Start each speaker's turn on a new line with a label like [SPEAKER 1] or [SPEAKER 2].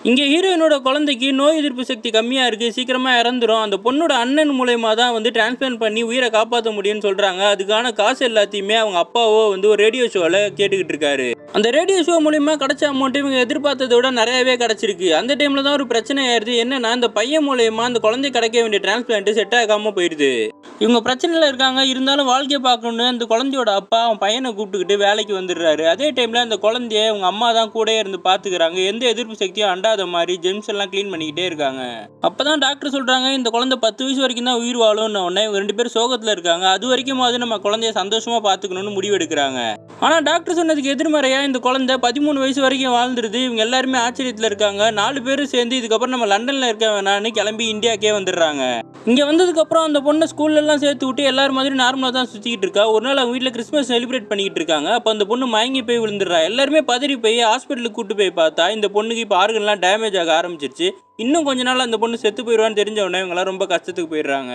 [SPEAKER 1] இங்கே ஹீரோயினோட குழந்தைக்கு நோய் எதிர்ப்பு சக்தி கம்மியாக இருக்குது, சீக்கிரமாக இறந்துரும். அந்த பொண்ணோட அண்ணன் மூலயமா தான் வந்து டிரான்ஸ்பிளான்ட் பண்ணி உயிரை காப்பாற்ற முடியும்னு சொல்கிறாங்க. அதுக்கான காசு எல்லாத்தையுமே அவங்க அப்பாவோ வந்து ஒரு ரேடியோ ஷோவில் கேட்டுக்கிட்டு இருக்காரு. அந்த ரேடியோ ஷோ மூலிமா கிடைச்ச அமௌண்ட் இவங்க எதிர்பார்த்ததை விட நிறையவே கிடச்சிருக்கு. அந்த டைமில் தான் ஒரு பிரச்சனை ஆயிடுது. என்னன்னா, இந்த பையன் மூலயமா அந்த குழந்தை கிடைக்க வேண்டிய டிரான்ஸ்பிளான்ட் செட் ஆகாமல் போயிடுது. இவங்க பிரச்சனையில் இருக்காங்க. இருந்தாலும் வாழ்க்கையை பார்க்கணுன்னு அந்த குழந்தையோட அப்பா அவன் பையனை கூப்பிட்டுக்கிட்டு வேலைக்கு வந்துடுறாரு. அதே டைமில் அந்த குழந்தைய அவங்க அம்மா தான் கூட இருந்து பார்த்துக்கிறாங்க. எந்த எதிர்ப்பு சக்தியும் அண்டாத மாதிரி ஜெம்ஸ் எல்லாம் க்ளீன் பண்ணிக்கிட்டே இருக்காங்க. அப்பதான் டாக்டர் சொல்றாங்க, இந்த குழந்தை 10 வயசு வரைக்கும் தான் உயிர் வாழும்னு. உடனே இவங்க 2 பேரும் சோகத்தில் இருக்காங்க. அது வரைக்கும் நம்ம குழந்தைய சந்தோஷமா பார்த்துக்கணும்னு முடிவு எடுக்கிறாங்க. ஆனால் டாக்டர் சொன்னதுக்கு எதிர்மறையா இந்த குழந்தை 13 வயசு வரைக்கும் வாழ்ந்துருது. இவங்க எல்லாருமே ஆச்சரியத்தில் இருக்காங்க. 4 பேரும் சேர்ந்து இதுக்கப்புறம் நம்ம லண்டனில் இருக்க வேணான்னு கிளம்பி இந்தியாக்கே வந்துடுறாங்க. இங்கே வந்ததுக்கப்புறம் அந்த பொண்ணை ஸ்கூல்லலாம் சேர்த்து விட்டு எல்லாரும் மாதிரி நார்மலாக தான் சுற்றிக்கிட்டு இருக்கா. ஒரு நாள் அவங்க வீட்டில் கிறிஸ்மஸ் செலிப்ரேட் பண்ணிக்கிட்டு இருக்காங்க. அப்போ அந்த பொண்ணு மயங்கி போய் விழுந்துடுறா. எல்லாருமே பதறி போய் ஹாஸ்பிட்டலுக்கு கூட்டு போய் பார்த்தா இந்த பொண்ணுக்கு இப்போ ஆர்கன்லாம் டேமேஜ் ஆக ஆரம்பிச்சிருச்சு. இன்னும் கொஞ்ச நாள் அந்த பொண்ணு செத்து போயிடுவான்னு தெரிஞ்ச உடனே இவங்களாம் ரொம்ப கஷ்டத்துக்கு போயிடுறாங்க.